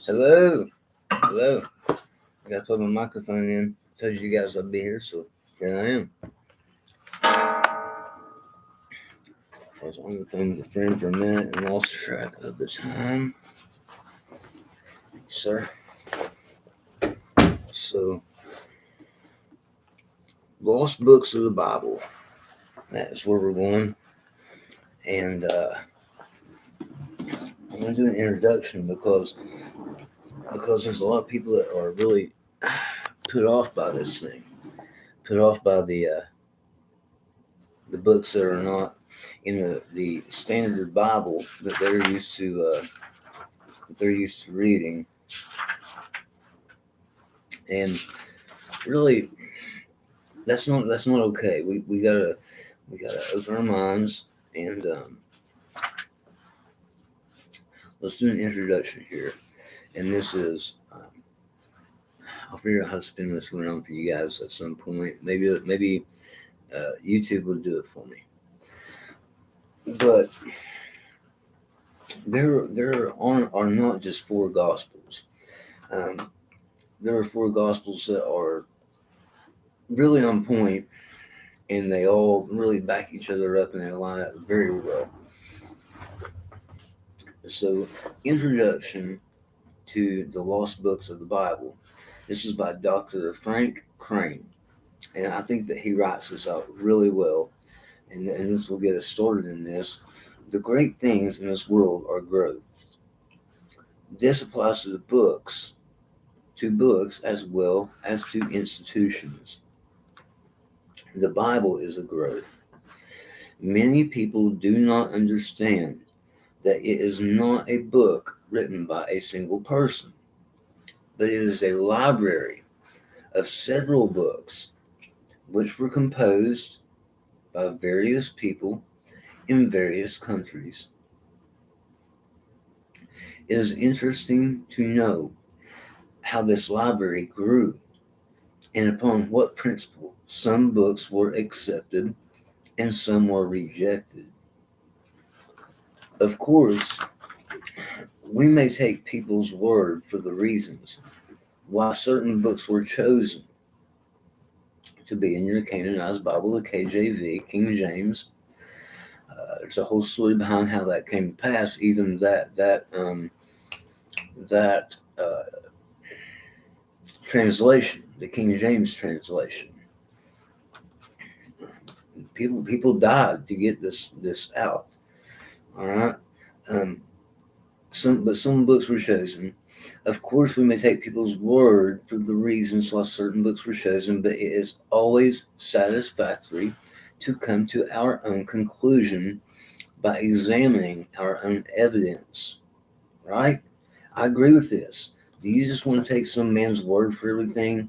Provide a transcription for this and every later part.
Hello. Hello. I gotta put my microphone in. Told you guys I'd be here, so here I am. I was on the phone with a friend for a minute and lost track of the time. Sir. So, Lost Books of the Bible. That's where we're going. And I'm going to do an introduction because there's a lot of people that are really put off by this thing. Put off by the books that are not in the standard Bible that they're used to reading. And really, that's not okay. We gotta open our minds and let's do an introduction here. And this is I'll figure out how to spin this around for you guys at some point. Maybe YouTube will do it for me. But there are not just four gospels. There are four gospels that are really on point, and they all really back each other up, and they line up very well. So, introduction to the Lost Books of the Bible. This is by Dr. Frank Crane, and I think that he writes this out really well, and this will get us started in this. The great things in this world are growth. This applies to books as well as to institutions. The Bible is a growth. Many people do not understand that it is not a book written by a single person, but it is a library of several books which were composed by various people in various countries. It is interesting to know how this library grew and upon what principle some books were accepted and some were rejected. Of course, we may take people's word for the reasons why certain books were chosen to be in your canonized Bible, the KJV, King James. There's a whole story behind how that came to pass. Even that translation, the King James translation. People died to get this out. All right. Some books were chosen. Of course, we may take people's word for the reasons why certain books were chosen, but it is always satisfactory to come to our own conclusion by examining our own evidence. Right? I agree with this. Do you just want to take some man's word for everything?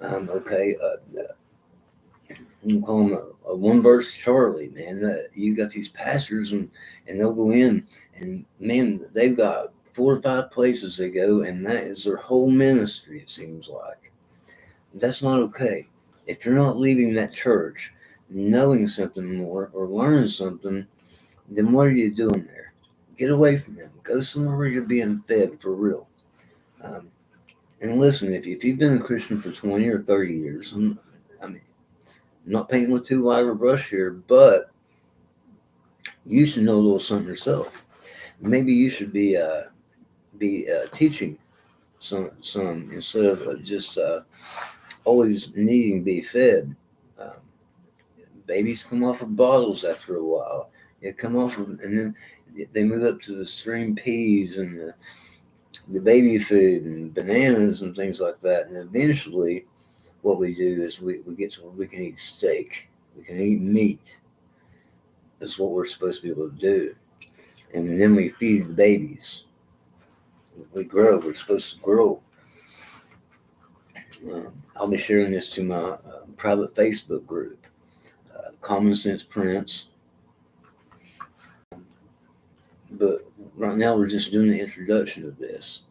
Okay. You can call him a one verse Charlie, man. You got these pastors and they'll go in and man, they've got 4 or 5 places they go, and that is their whole ministry, it seems like. That's not okay. If you're not leaving that church knowing something more or learning something, then what are you doing there? Get away from them. Go somewhere where you're being fed for real. And listen, if you've been a Christian for 20 or 30 years, I'm not painting with too wide of a brush here, but you should know a little something yourself. Maybe you should be teaching some instead of just always needing to be fed. Um, Babies come off of bottles after a while. They come off of, and then they move up to the string peas and the baby food and bananas and things like that. And eventually, what we do is we get to where we can eat steak. We can eat meat. That's what we're supposed to be able to do. And then we feed the babies. We grow. We're supposed to grow. I'll be sharing this to my private Facebook group, Common Sense Prince. But right now we're just doing the introduction of this.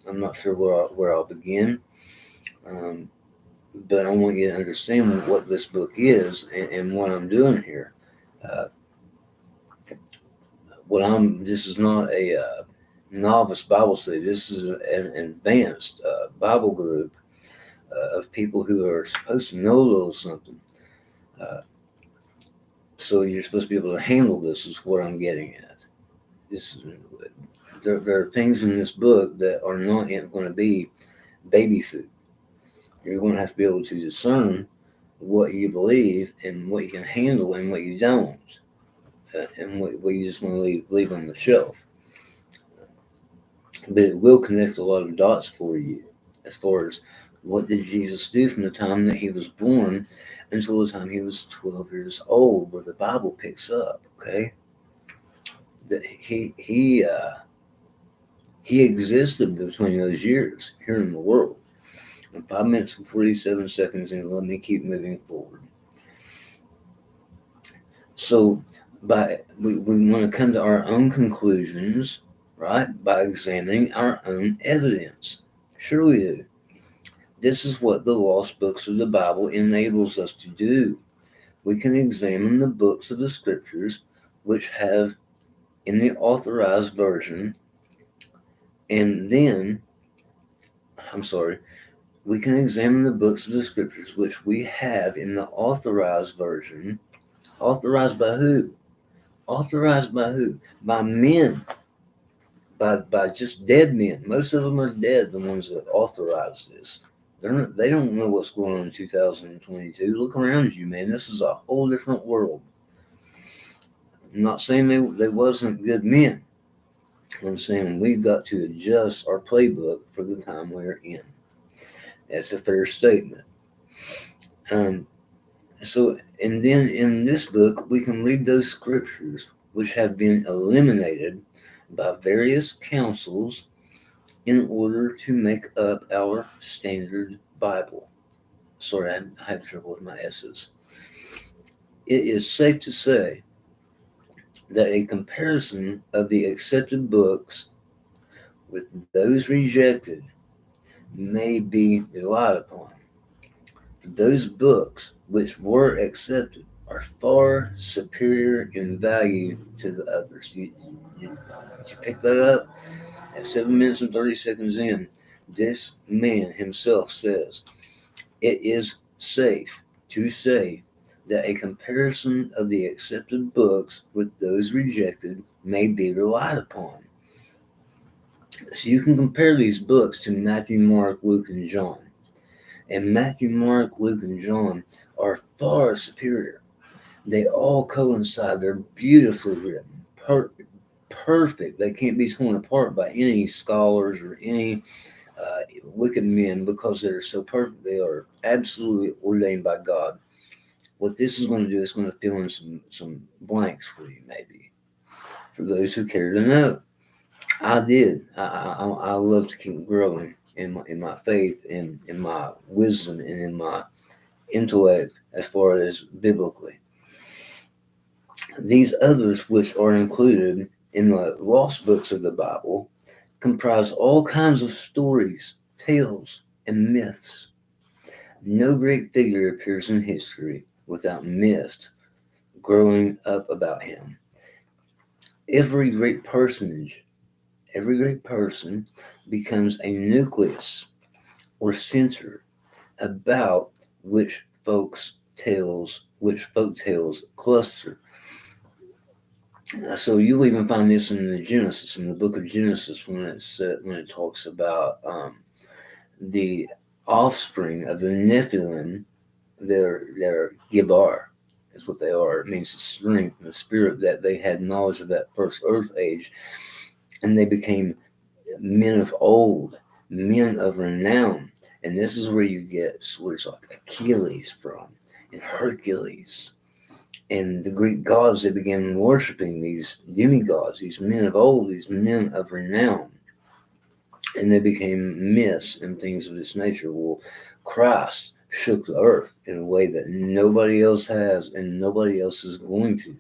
I'm not sure where I'll begin, but I want you to understand what this book is and what I'm doing here. This is not a novice Bible study. This is an advanced Bible group of people who are supposed to know a little something. So you're supposed to be able to handle this, is what I'm getting at. This there are things in this book that are not going to be baby food. You're going to have to be able to discern what you believe and what you can handle and what you don't, and what you just want to leave on the shelf. But it will connect a lot of dots for you as far as what did Jesus do from the time that he was born until the time he was 12 years old, where the Bible picks up. Okay, that he existed between those years here in the world. And 5 minutes and 47 seconds, and let me keep moving forward. So, we want to come to our own conclusions, right? By examining our own evidence. Sure we do. This is what the lost books of the Bible enables us to do. We can examine the books of the scriptures which have in the authorized version, and then, we can examine the books of the scriptures which we have in the authorized version. Authorized by who? Authorized by who? By men. By just dead men. Most of them are dead, the ones that authorized this. They don't know what's going on in 2022. Look around you, man. This is a whole different world. I'm not saying they wasn't good men. I'm saying we've got to adjust our playbook for the time we're in. That's a fair statement. So, and then in this book, we can read those scriptures which have been eliminated by various councils in order to make up our standard Bible. Sorry, I have trouble with my S's. It is safe to say that a comparison of the accepted books with those rejected may be relied upon. Those books which were accepted are far superior in value to the others. Did you pick that up? At 7 minutes and 30 seconds in, this man himself says, it is safe to say that a comparison of the accepted books with those rejected may be relied upon. So you can compare these books to Matthew, Mark, Luke, and John. And Matthew, Mark, Luke, and John are far superior. They all coincide. They're beautifully written, perfect. They can't be torn apart by any scholars or any wicked men because they're so perfect. They are absolutely ordained by God. What this is going to do is going to fill in some blanks for you, maybe, for those who care to know. I did. I love to keep growing in my faith and in my wisdom and in my intellect as far as biblically. These others, which are included in the lost books of the Bible, comprise all kinds of stories, tales, and myths. No great figure appears in history without myths growing up about him. Every great person becomes a nucleus or center about which folk tales cluster. So you'll even find this in the book of Genesis, when it talks about the offspring of the Nephilim. They're Gibar, is what they are. It means the strength and the spirit, that they had knowledge of that first earth age, and they became men of old, men of renown. And this is where you get words like Achilles from, and Hercules, and the Greek gods. They began worshiping these demigods, these men of old, these men of renown, and they became myths and things of this nature. Well, Christ shook the earth in a way that nobody else has, and nobody else is going to.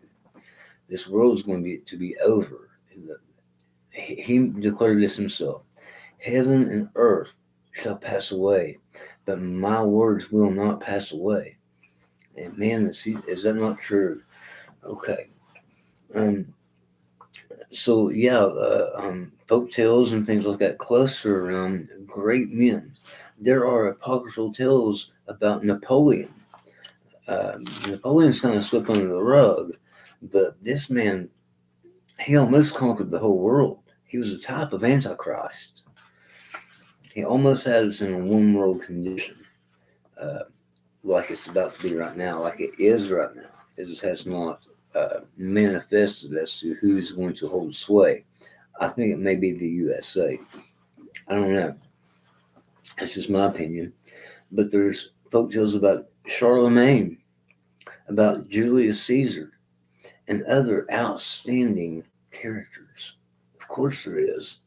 This world is going to be over. He declared this himself: heaven and earth shall pass away, but my words will not pass away. And man, is that not true? Okay. So yeah, folk tales and things like that cluster around great men. There are apocryphal tales about Napoleon. Napoleon's kind of swept under the rug, but this man, he almost conquered the whole world. He was a type of Antichrist. He almost had us in a one world condition, uh, like it's about to be right now, like it is right now. It just has not manifested as to who's going to hold sway. I think it may be the USA. I don't know. That's just my opinion. But there's folk tales about Charlemagne, about Julius Caesar, and other outstanding characters. Of course, there is.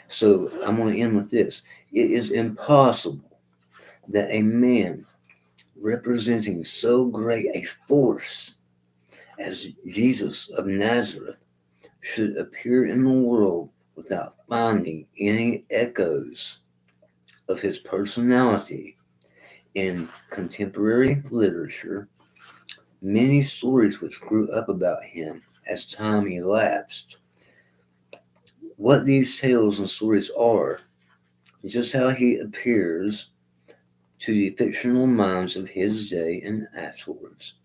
So I'm going to end with this. It is impossible that a man representing so great a force as Jesus of Nazareth should appear in the world without finding any echoes of his personality in contemporary literature. Many stories which grew up about him as time elapsed. What these tales and stories are, just how he appears to the fictional minds of his day and afterwards.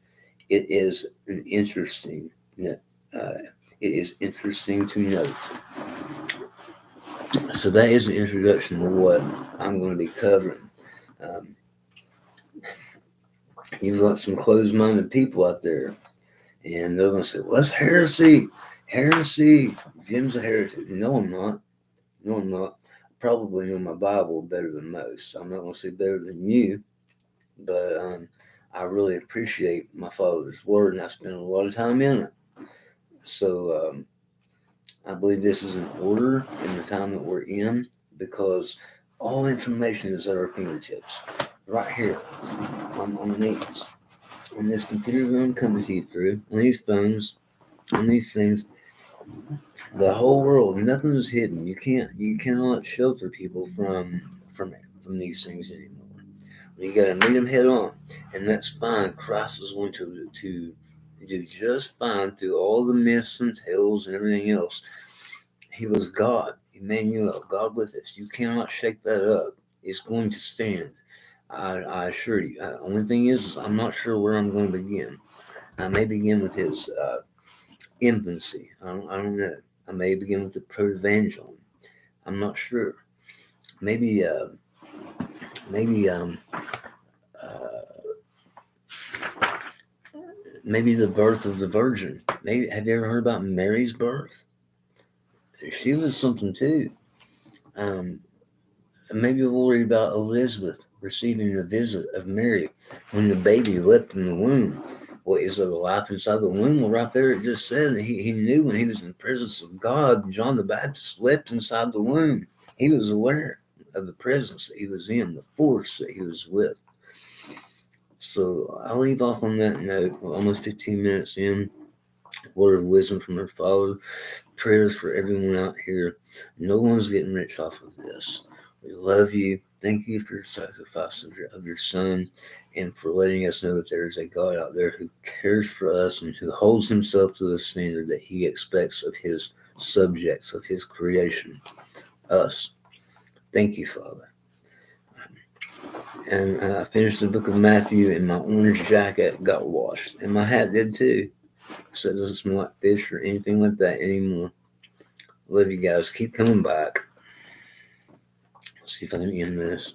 It is an interesting, it is interesting to note. So that is an introduction to what I'm going to be covering. Um, you've got some closed-minded people out there, and they're going to say, "Well, that's heresy, heresy. Jim's a heretic." No, I'm not. No, I'm not. I probably know my Bible better than most. I'm not going to say better than you, but I really appreciate my Father's Word, and I spend a lot of time in it. So I believe this is an order in the time that we're in because all information is at our fingertips, right here on these, on this computer that I'm coming to you through, on these phones, on these things. The whole world, nothing is hidden. You cannot shelter people from these things anymore. You got to meet them head on, and that's fine. Christ is going to do just fine through all the myths and tales and everything else. He was God, Emmanuel, God with us. You cannot shake that up. It's going to stand. I assure you. The only thing is, I'm not sure where I'm going to begin. I may begin with his infancy. I don't know. I may begin with the proto-evangelium. I'm not sure. Maybe maybe uh, maybe the birth of the Virgin. Maybe have you ever heard about Mary's birth? She was something too. Um, Maybe we'll read about Elizabeth receiving the visit of Mary when the baby leapt in the womb. Well, is there life inside the womb? Well, right there it just said that he knew when he was in the presence of God, John the Baptist leapt inside the womb. He was aware of the presence that he was in, the force that he was with. So I'll leave off on that note. We're almost 15 minutes in. Word of wisdom from our Father. Prayers for everyone out here. No one's getting rich off of this. We love you. Thank you for your sacrifice of your son and for letting us know that there is a God out there who cares for us and who holds himself to the standard that he expects of his subjects, of his creation, us. Thank you, Father. And I finished the book of Matthew, and my orange jacket got washed, and my hat did too. So it doesn't smell like fish or anything like that anymore. Love you guys. Keep coming back. Let's see if I can end this.